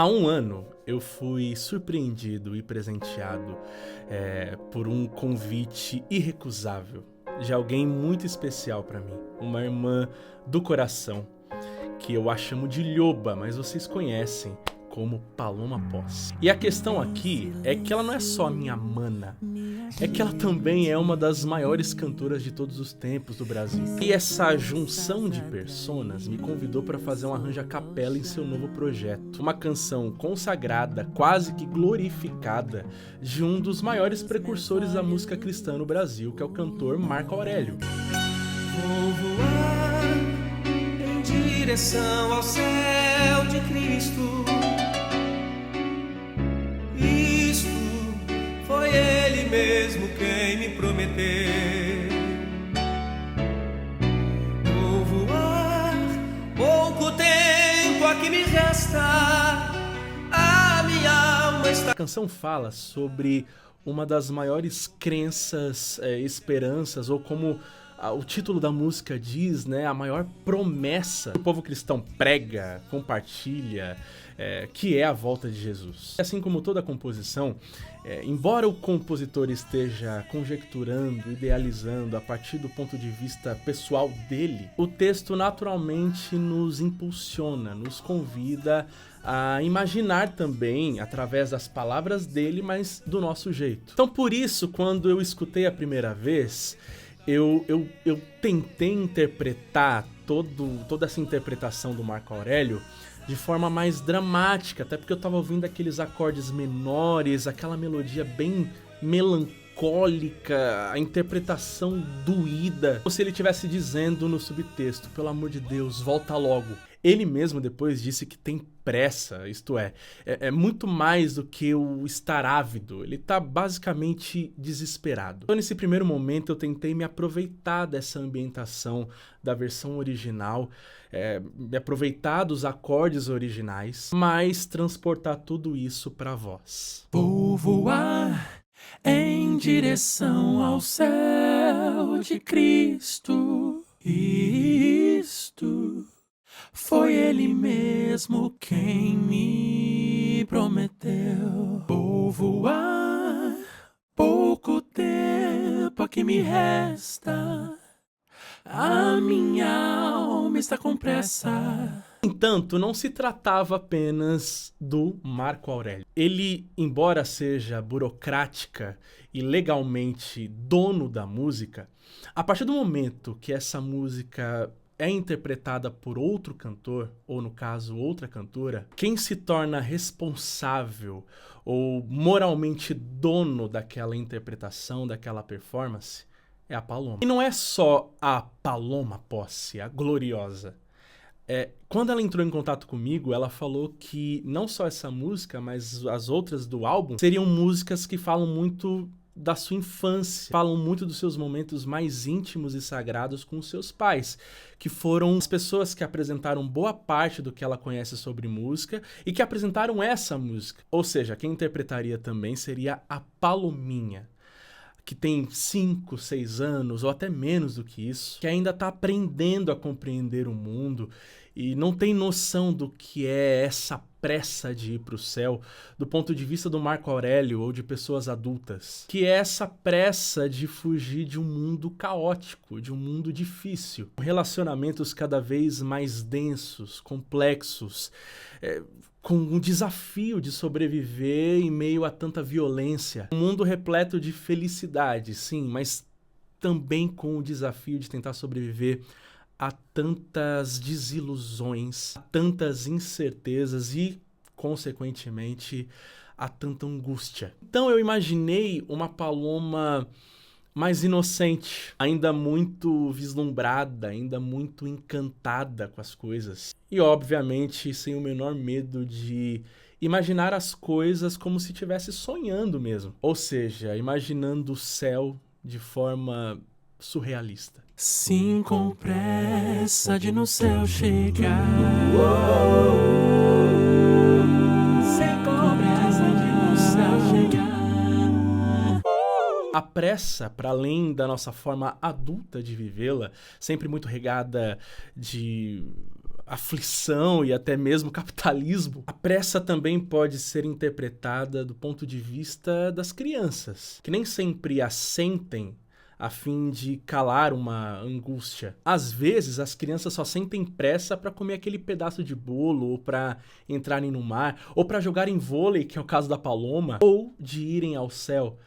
Há um ano eu fui surpreendido e presenteado por um convite irrecusável de alguém muito especial para mim, uma irmã do coração, que eu a chamo de Lhoba, mas vocês conhecem como Paloma Posse. E a questão aqui é que ela não é só a minha mana, é que ela também é uma das maiores cantoras de todos os tempos do Brasil. E essa junção de personas me convidou para fazer um arranjo a capela em seu novo projeto. Uma canção consagrada, quase que glorificada, de um dos maiores precursores da música cristã no Brasil, que é o cantor Marco Aurélio. Vou voar em direção ao céu de Cristo. Foi Ele mesmo quem me prometeu. Vou voar, pouco tempo aqui me resta, a minha alma está... A canção fala sobre uma das maiores crenças, esperanças, ou como o título da música diz, né, a maior promessa que o povo cristão prega, compartilha, que é a volta de Jesus. Assim como toda a composição, embora o compositor esteja conjecturando, idealizando a partir do ponto de vista pessoal dele, o texto naturalmente nos impulsiona, nos convida a imaginar também, através das palavras dele, mas do nosso jeito. Então por isso, quando eu escutei a primeira vez, eu tentei interpretar toda essa interpretação do Marco Aurélio de forma mais dramática, até porque eu tava ouvindo aqueles acordes menores, aquela melodia bem melancólica, a interpretação doída, como se ele estivesse dizendo no subtexto: pelo amor de Deus, volta logo. Ele mesmo depois disse que tem pressa, isto é muito mais do que o estar ávido, ele tá basicamente desesperado. Então nesse primeiro momento eu tentei me aproveitar dessa ambientação da versão original, me aproveitar dos acordes originais, mas transportar tudo isso pra voz. Vou voar em direção ao céu de Cristo. Isto foi Ele mesmo quem me prometeu. Vou voar, pouco tempo aqui me resta, a minha alma está com pressa. Entanto, não se tratava apenas do Marco Aurélio. Ele, embora seja burocrática e legalmente dono da música, a partir do momento que essa música é interpretada por outro cantor, ou no caso, outra cantora, quem se torna responsável ou moralmente dono daquela interpretação, daquela performance, é a Paloma. E não é só a Paloma Posse, a gloriosa. Quando ela entrou em contato comigo, ela falou que não só essa música, mas as outras do álbum seriam músicas que falam muito da sua infância, falam muito dos seus momentos mais íntimos e sagrados com os seus pais, que foram as pessoas que apresentaram boa parte do que ela conhece sobre música e que apresentaram essa música. Ou seja, quem interpretaria também seria a Palominha, que tem 5, 6 anos, ou até menos do que isso, que ainda está aprendendo a compreender o mundo e não tem noção do que é essa pressa de ir para o céu, do ponto de vista do Marco Aurélio ou de pessoas adultas, que é essa pressa de fugir de um mundo caótico, de um mundo difícil, relacionamentos cada vez mais densos, complexos, com um desafio de sobreviver em meio a tanta violência. Um mundo repleto de felicidade, sim, mas também com o desafio de tentar sobreviver a tantas desilusões, a tantas incertezas e, consequentemente, a tanta angústia. Então eu imaginei uma Paloma mais inocente, ainda muito vislumbrada, ainda muito encantada com as coisas. E, obviamente, sem o menor medo de imaginar as coisas como se estivesse sonhando mesmo. Ou seja, imaginando o céu de forma surrealista. Sim, com pressa de no céu chegar. Sim, com pressa de no céu chegar. A pressa, para além da nossa forma adulta de vivê-la, sempre muito regada de aflição e até mesmo capitalismo, a pressa também pode ser interpretada do ponto de vista das crianças, que nem sempre a sentem a fim de calar uma angústia. Às vezes, as crianças só sentem pressa para comer aquele pedaço de bolo, ou para entrarem no mar, ou para jogarem vôlei, que é o caso da Paloma, ou de irem ao céu,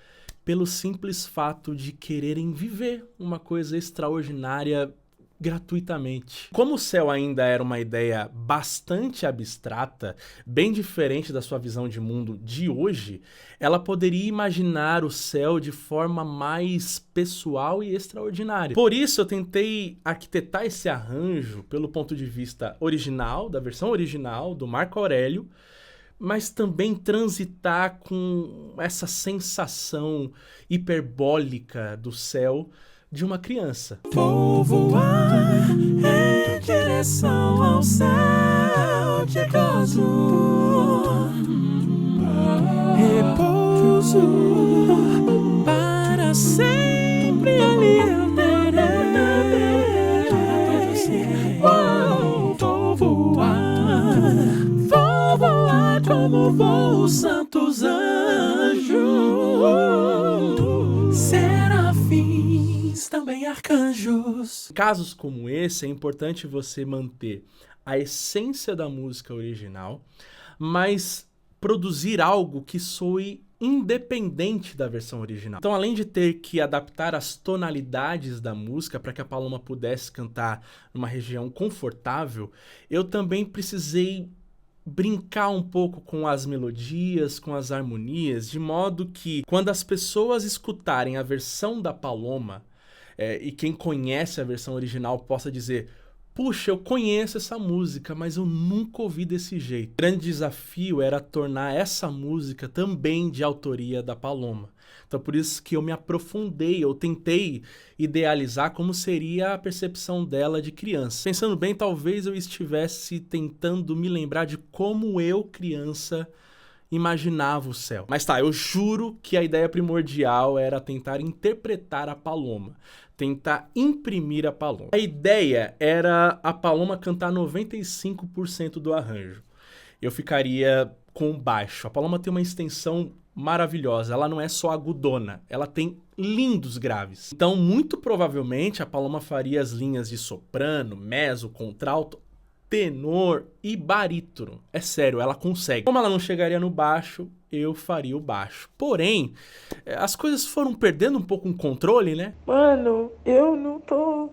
pelo simples fato de quererem viver uma coisa extraordinária gratuitamente. Como o céu ainda era uma ideia bastante abstrata, bem diferente da sua visão de mundo de hoje, ela poderia imaginar o céu de forma mais pessoal e extraordinária. Por isso eu tentei arquitetar esse arranjo pelo ponto de vista original, da versão original do Marco Aurélio, mas também transitar com essa sensação hiperbólica do céu de uma criança. Vou voar em direção ao céu de gozo, repouso para sempre ali eu terei. Vou voar como voam os santos anjos, serafins, também arcanjos. Em casos como esse, é importante você manter a essência da música original, mas produzir algo que soe independente da versão original. Então, além de ter que adaptar as tonalidades da música para que a Paloma pudesse cantar numa região confortável, eu também precisei brincar um pouco com as melodias, com as harmonias, de modo que quando as pessoas escutarem a versão da Paloma, e quem conhece a versão original possa dizer: puxa, eu conheço essa música, mas eu nunca ouvi desse jeito. O grande desafio era tornar essa música também de autoria da Paloma. Então por isso que eu me aprofundei, eu tentei idealizar como seria a percepção dela de criança. Pensando bem, talvez eu estivesse tentando me lembrar de como eu, criança, imaginava o céu. Mas tá, eu juro que a ideia primordial era tentar interpretar a Paloma, tentar imprimir a Paloma. A ideia era a Paloma cantar 95% do arranjo. Eu ficaria com o baixo. A Paloma tem uma extensão maravilhosa, ela não é só agudona, ela tem lindos graves. Então, muito provavelmente, a Paloma faria as linhas de soprano, mezzo, contralto, tenor e barítono. É sério, ela consegue. Como ela não chegaria no baixo, eu faria o baixo. Porém, as coisas foram perdendo um pouco o controle, né? Mano, eu não tô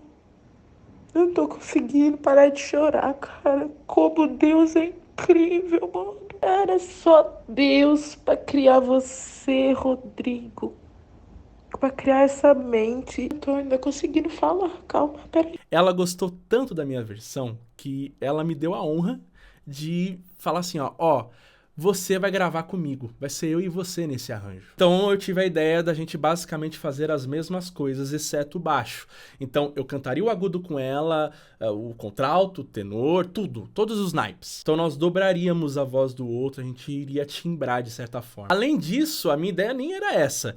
conseguindo parar de chorar, cara. Como Deus é incrível, mano. Era só Deus pra criar você, Rodrigo. Pra criar essa mente. Eu tô ainda conseguindo falar, calma, peraí. Ela gostou tanto da minha versão que ela me deu a honra de falar assim, ó, você vai gravar comigo, vai ser eu e você nesse arranjo. Então eu tive a ideia da gente basicamente fazer as mesmas coisas, exceto o baixo. Então eu cantaria o agudo com ela, o contralto, o tenor, tudo, todos os naipes. Então nós dobraríamos a voz do outro, a gente iria timbrar de certa forma. Além disso, a minha ideia nem era essa.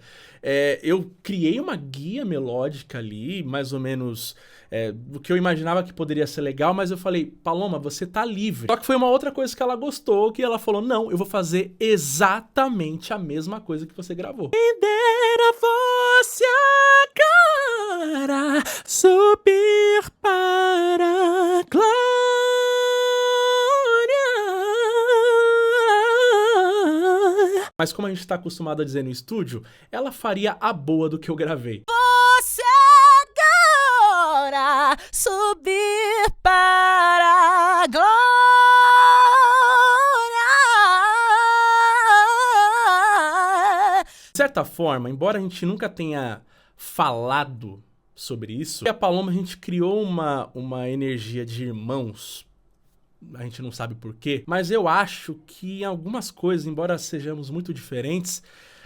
Eu criei uma guia melódica ali, mais ou menos do que eu imaginava que poderia ser legal, mas eu falei, Paloma, você tá livre. Só que foi uma outra coisa que ela gostou, que ela falou, não, eu vou fazer exatamente a mesma coisa que você gravou. Quem dera fosse agora subir para a glória. Mas como a gente tá acostumado a dizer no estúdio, ela faria a boa do que eu gravei. Você agora subir para a glória. De certa forma, embora a gente nunca tenha falado sobre isso, a Paloma a gente criou uma energia de irmãos. A gente não sabe por quê, mas eu acho que em algumas coisas, embora sejamos muito diferentes,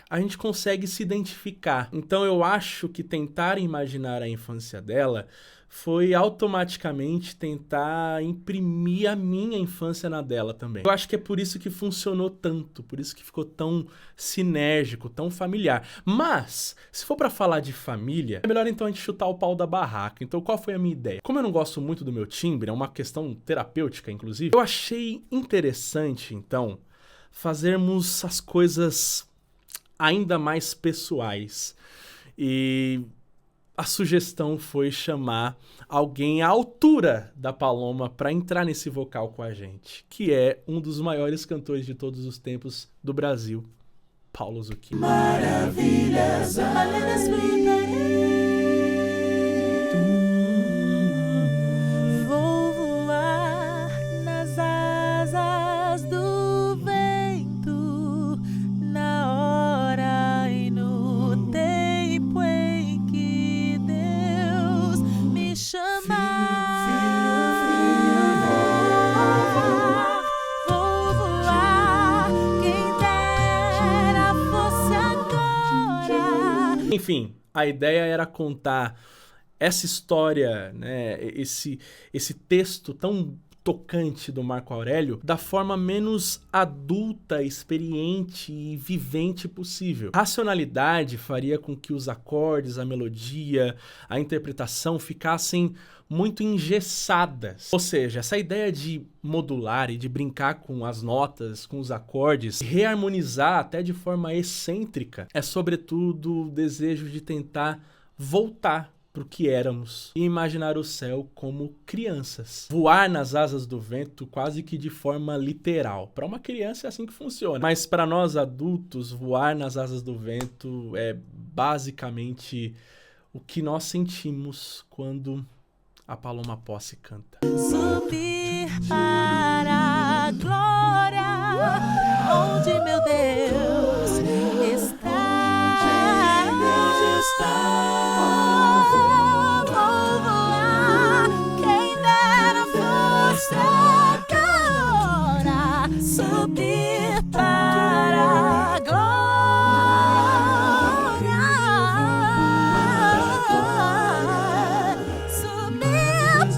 a gente consegue se identificar. Então eu acho que tentar imaginar a infância dela foi automaticamente tentar imprimir a minha infância na dela também. Eu acho que é por isso que funcionou tanto, por isso que ficou tão sinérgico, tão familiar. Mas, se for pra falar de família, é melhor então a gente chutar o pau da barraca. Então qual foi a minha ideia? Como eu não gosto muito do meu timbre, é uma questão terapêutica inclusive, eu achei interessante então fazermos as coisas ainda mais pessoais. E a sugestão foi chamar alguém à altura da Paloma para entrar nesse vocal com a gente, que é um dos maiores cantores de todos os tempos do Brasil, Paulo Zucchini. Maravilhas além vou voar nas asas do vento, na hora e no tempo em que Deus me chamar. Vou voar, quem dera fosse agora. Enfim, a ideia era contar essa história, né, esse texto tão tocante do Marco Aurélio da forma menos adulta, experiente e vivente possível. Racionalidade faria com que os acordes, a melodia, a interpretação ficassem muito engessadas. Ou seja, essa ideia de modular e de brincar com as notas, com os acordes, reharmonizar até de forma excêntrica, é sobretudo o desejo de tentar voltar pro que éramos e imaginar o céu como crianças. Voar nas asas do vento quase que de forma literal. Para uma criança é assim que funciona. Mas para nós adultos, voar nas asas do vento é basicamente o que nós sentimos quando a Paloma Posse canta. Subir para a glória, onde meu Deus está. Vou voar, quem dera fosse agora. Subir para a glória, subir para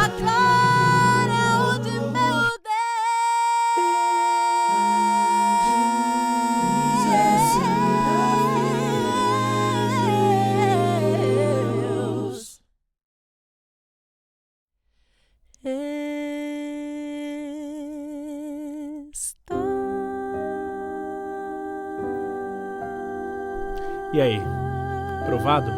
a glória, onde meu Deus está. E aí, provado?